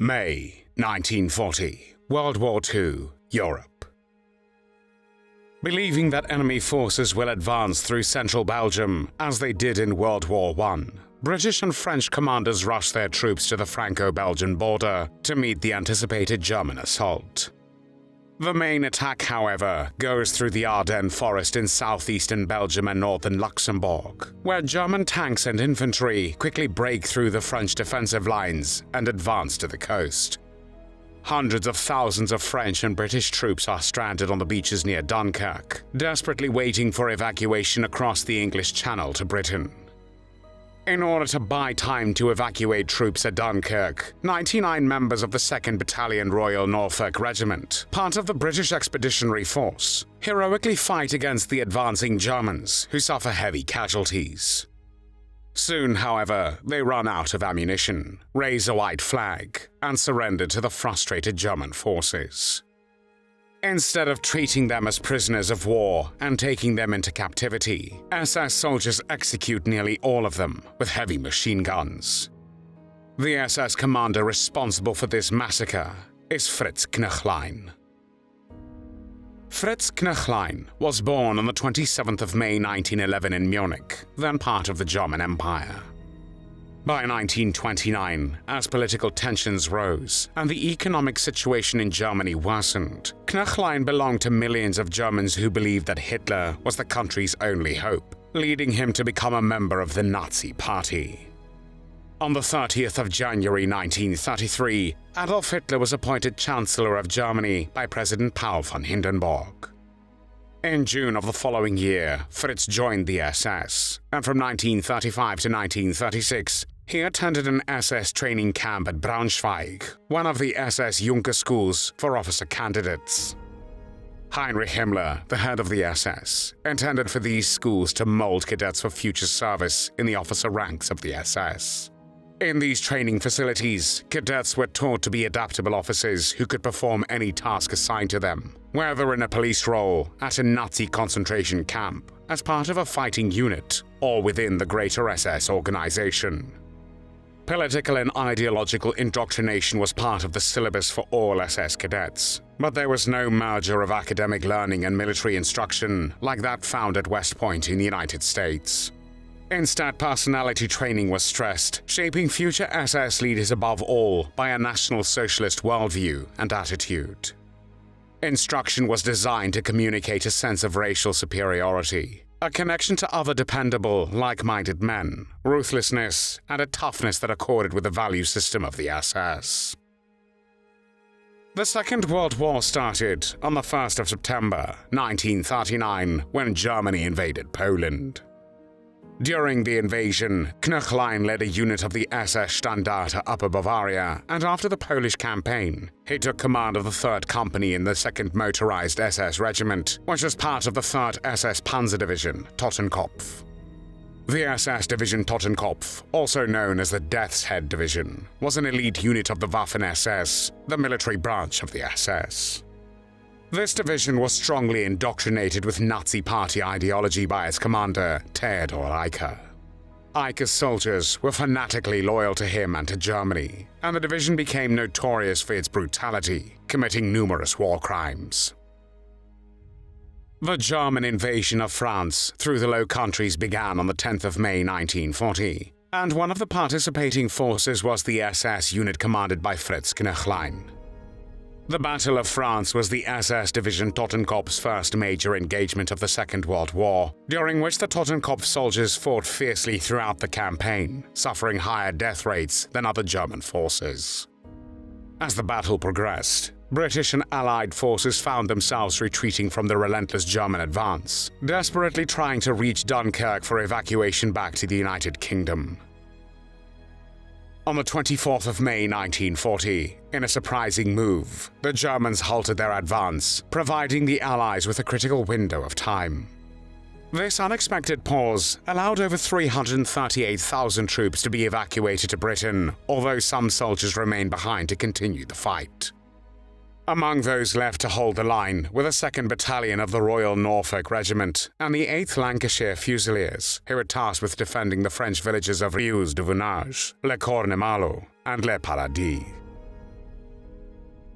May 1940, World War II, Europe. Believing that enemy forces will advance through central Belgium, as they did in World War I, British and French commanders rushed their troops to the Franco-Belgian border to meet the anticipated German assault. The main attack, however, goes through the Ardennes forest in southeastern Belgium and northern Luxembourg, where German tanks and infantry quickly break through the French defensive lines and advance to the coast. Hundreds of thousands of French and British troops are stranded on the beaches near Dunkirk, desperately waiting for evacuation across the English Channel to Britain. In order to buy time to evacuate troops at Dunkirk, 99 members of the 2nd Battalion Royal Norfolk Regiment, part of the British Expeditionary Force, heroically fight against the advancing Germans, who suffer heavy casualties. Soon, however, they run out of ammunition, raise a white flag, and surrender to the frustrated German forces. Instead of treating them as prisoners of war and taking them into captivity, SS soldiers execute nearly all of them with heavy machine guns. The SS commander responsible for this massacre is Fritz Knöchlein. Fritz Knöchlein was born on the 27th of May 1911 in Munich, then part of the German Empire. By 1929, as political tensions rose and the economic situation in Germany worsened, Knöchlein belonged to millions of Germans who believed that Hitler was the country's only hope, leading him to become a member of the Nazi Party. On the 30th of January 1933, Adolf Hitler was appointed Chancellor of Germany by President Paul von Hindenburg. In June of the following year, Fritz joined the SS, and from 1935 to 1936, he attended an SS training camp at Braunschweig, one of the SS Junker schools for officer candidates. Heinrich Himmler, the head of the SS, intended for these schools to mold cadets for future service in the officer ranks of the SS. In these training facilities, cadets were taught to be adaptable officers who could perform any task assigned to them, whether in a police role, at a Nazi concentration camp, as part of a fighting unit, or within the greater SS organization. Political and ideological indoctrination was part of the syllabus for all SS cadets, but there was no merger of academic learning and military instruction like that found at West Point in the United States. Instead, personality training was stressed, shaping future SS leaders above all by a National Socialist worldview and attitude. Instruction was designed to communicate a sense of racial superiority, a connection to other dependable, like-minded men, ruthlessness, and a toughness that accorded with the value system of the SS. The Second World War started on the 1st of September 1939 when Germany invaded Poland. During the invasion, Knöchlein led a unit of the SS Standard to Upper Bavaria, and after the Polish campaign, he took command of the 3rd Company in the 2nd Motorized SS Regiment, which was part of the 3rd SS Panzer Division, Totenkopf. The SS Division Totenkopf, also known as the Death's Head Division, was an elite unit of the Waffen-SS, the military branch of the SS. This division was strongly indoctrinated with Nazi Party ideology by its commander, Theodor Eicke. Eicke's soldiers were fanatically loyal to him and to Germany, and the division became notorious for its brutality, committing numerous war crimes. The German invasion of France through the Low Countries began on the 10th of May 1940, and one of the participating forces was the SS unit commanded by Fritz Knöchlein. The Battle of France was the SS Division Totenkopf's first major engagement of the Second World War, during which the Totenkopf soldiers fought fiercely throughout the campaign, suffering higher death rates than other German forces. As the battle progressed, British and Allied forces found themselves retreating from the relentless German advance, desperately trying to reach Dunkirk for evacuation back to the United Kingdom. On the 24th of May 1940, in a surprising move, the Germans halted their advance, providing the Allies with a critical window of time. This unexpected pause allowed over 338,000 troops to be evacuated to Britain, although some soldiers remained behind to continue the fight. Among those left to hold the line were the 2nd Battalion of the Royal Norfolk Regiment and the 8th Lancashire Fusiliers, who were tasked with defending the French villages of Rieux de Venage, Le Cornemalo, and Le Paradis.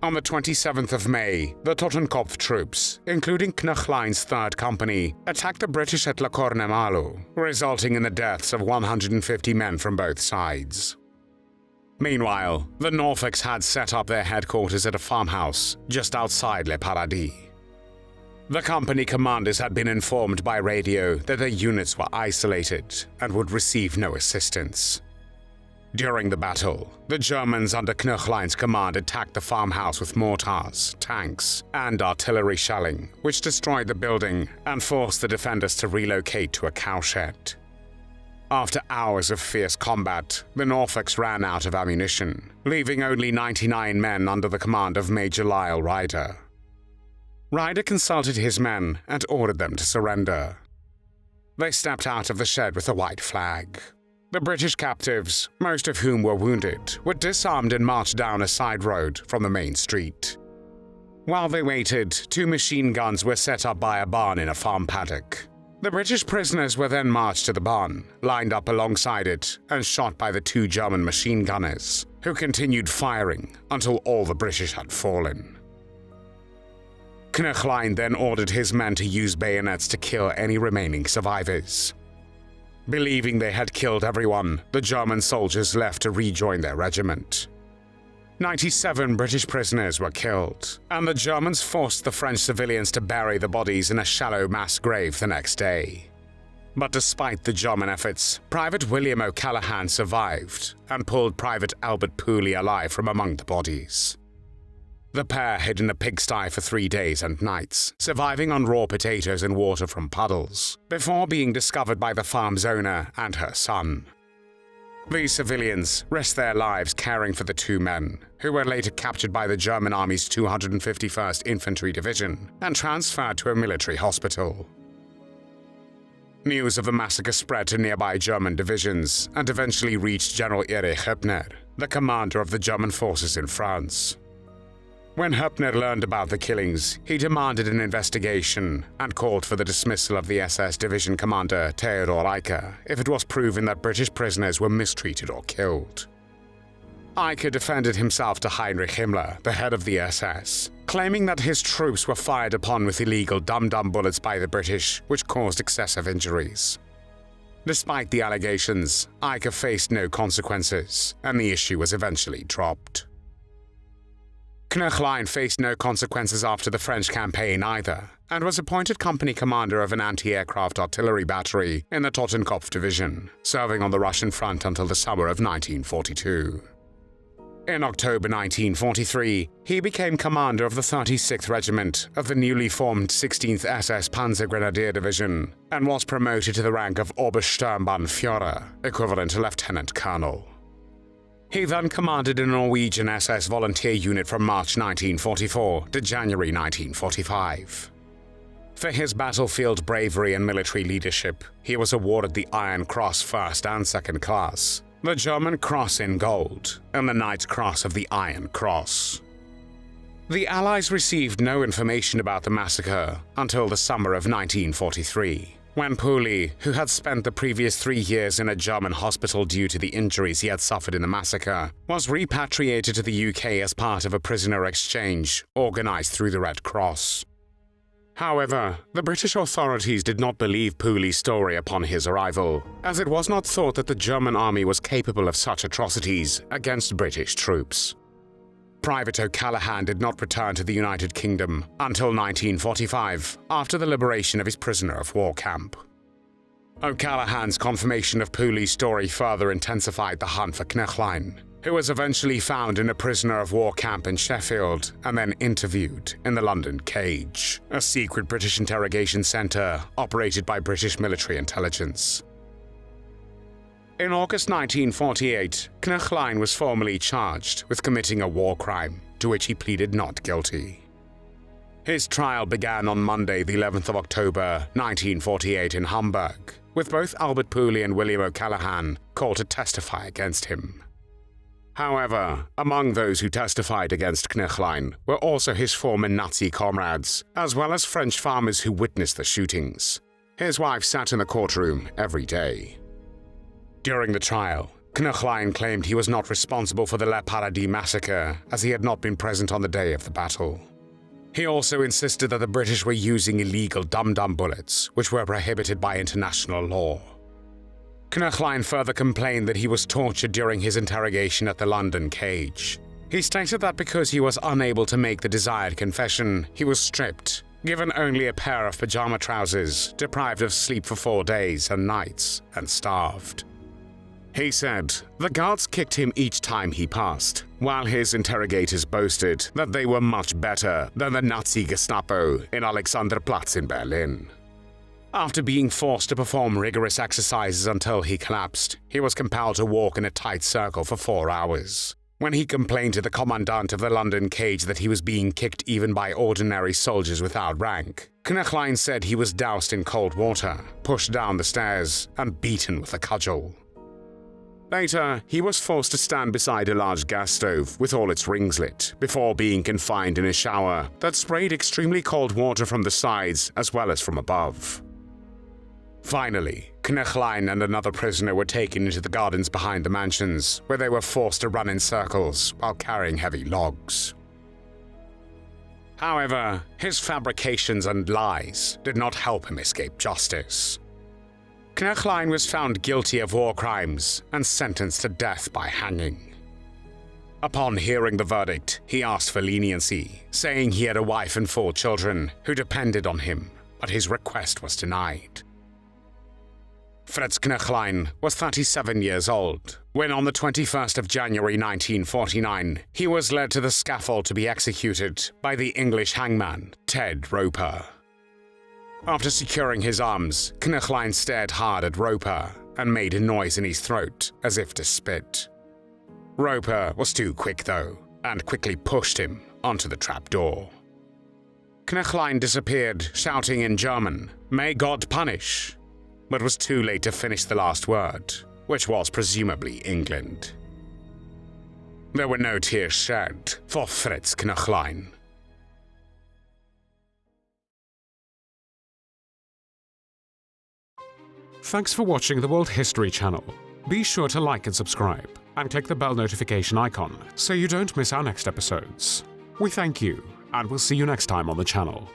On the 27th of May, the Totenkopf troops, including Knöchlein's 3rd Company, attacked the British at La Cornemalu, resulting in the deaths of 150 men from both sides. Meanwhile, the Norfolks had set up their headquarters at a farmhouse just outside Le Paradis. The company commanders had been informed by radio that their units were isolated and would receive no assistance. During the battle, the Germans under Knöchlein's command attacked the farmhouse with mortars, tanks, and artillery shelling, which destroyed the building and forced the defenders to relocate to a cowshed. After hours of fierce combat, the Norfolks ran out of ammunition, leaving only 99 men under the command of Major Lyle Ryder. Ryder consulted his men and ordered them to surrender. They stepped out of the shed with a white flag. The British captives, most of whom were wounded, were disarmed and marched down a side road from the main street. While they waited, 2 machine guns were set up by a barn in a farm paddock. The British prisoners were then marched to the barn, lined up alongside it, and shot by the 2 German machine gunners, who continued firing until all the British had fallen. Knöchlein then ordered his men to use bayonets to kill any remaining survivors. Believing they had killed everyone, the German soldiers left to rejoin their regiment. 97 British prisoners were killed, and the Germans forced the French civilians to bury the bodies in a shallow mass grave the next day. But despite the German efforts, Private William O'Callaghan survived and pulled Private Albert Pooley alive from among the bodies. The pair hid in a pigsty for 3 days and nights, surviving on raw potatoes and water from puddles, before being discovered by the farm's owner and her son. These civilians risked their lives caring for the 2 men, who were later captured by the German Army's 251st Infantry Division and transferred to a military hospital. News of the massacre spread to nearby German divisions and eventually reached General Erich Höppner, the commander of the German forces in France. When Höppner learned about the killings, he demanded an investigation and called for the dismissal of the SS division commander Theodor Eicke if it was proven that British prisoners were mistreated or killed. Eicke defended himself to Heinrich Himmler, the head of the SS, claiming that his troops were fired upon with illegal dum-dum bullets by the British, which caused excessive injuries. Despite the allegations, Eicke faced no consequences, and the issue was eventually dropped. Knöchlein faced no consequences after the French campaign either, and was appointed company commander of an anti-aircraft artillery battery in the Totenkopf Division, serving on the Russian front until the summer of 1942. In October 1943, he became commander of the 36th Regiment of the newly formed 16th SS Panzergrenadier Division, and was promoted to the rank of Obersturmbannführer, equivalent to lieutenant colonel. He then commanded a Norwegian SS volunteer unit from March 1944 to January 1945. For his battlefield bravery and military leadership, he was awarded the Iron Cross First and Second Class, the German Cross in Gold, and the Knight's Cross of the Iron Cross. The Allies received no information about the massacre until the summer of 1943. When Pooley, who had spent the previous 3 years in a German hospital due to the injuries he had suffered in the massacre, was repatriated to the UK as part of a prisoner exchange organized through the Red Cross. However, the British authorities did not believe Pooley's story upon his arrival, as it was not thought that the German army was capable of such atrocities against British troops. Private O'Callaghan did not return to the United Kingdom until 1945, after the liberation of his prisoner of war camp. O'Callaghan's confirmation of Pooley's story further intensified the hunt for Knöchlein, who was eventually found in a prisoner of war camp in Sheffield and then interviewed in the London Cage, a secret British interrogation centre operated by British military intelligence. In August 1948, Knöchlein was formally charged with committing a war crime, to which he pleaded not guilty. His trial began on Monday, the 11th of October, 1948 in Hamburg, with both Albert Pooley and William O'Callaghan called to testify against him. However, among those who testified against Knöchlein were also his former Nazi comrades, as well as French farmers who witnessed the shootings. His wife sat in the courtroom every day. During the trial, Knöchlein claimed he was not responsible for the Paradis massacre, as he had not been present on the day of the battle. He also insisted that the British were using illegal dum-dum bullets, which were prohibited by international law. Knöchlein further complained that he was tortured during his interrogation at the London cage. He stated that because he was unable to make the desired confession, he was stripped, given only a pair of pajama trousers, deprived of sleep for 4 days and nights, and starved. He said the guards kicked him each time he passed, while his interrogators boasted that they were much better than the Nazi Gestapo in Alexanderplatz in Berlin. After being forced to perform rigorous exercises until he collapsed, he was compelled to walk in a tight circle for 4 hours. When he complained to the commandant of the London cage that he was being kicked even by ordinary soldiers without rank, Knöchlein said he was doused in cold water, pushed down the stairs, and beaten with a cudgel. Later, he was forced to stand beside a large gas stove with all its rings lit, before being confined in a shower that sprayed extremely cold water from the sides as well as from above. Finally, Knöchlein and another prisoner were taken into the gardens behind the mansions, where they were forced to run in circles while carrying heavy logs. However, his fabrications and lies did not help him escape justice. Knöchlein was found guilty of war crimes and sentenced to death by hanging. Upon hearing the verdict, he asked for leniency, saying he had a wife and 4 children who depended on him, but his request was denied. Fritz Knöchlein was 37 years old when, on the 21st of January 1949, he was led to the scaffold to be executed by the English hangman Ted Roper. After securing his arms, Knöchlein stared hard at Roper and made a noise in his throat as if to spit. Roper was too quick, though, and quickly pushed him onto the trapdoor. Knöchlein disappeared, shouting in German, "May God punish," but was too late to finish the last word, which was presumably England. There were no tears shed for Fritz Knöchlein. Thanks for watching the World History Channel. Be sure to like and subscribe, and click the bell notification icon so you don't miss our next episodes. We thank you, and we'll see you next time on the channel.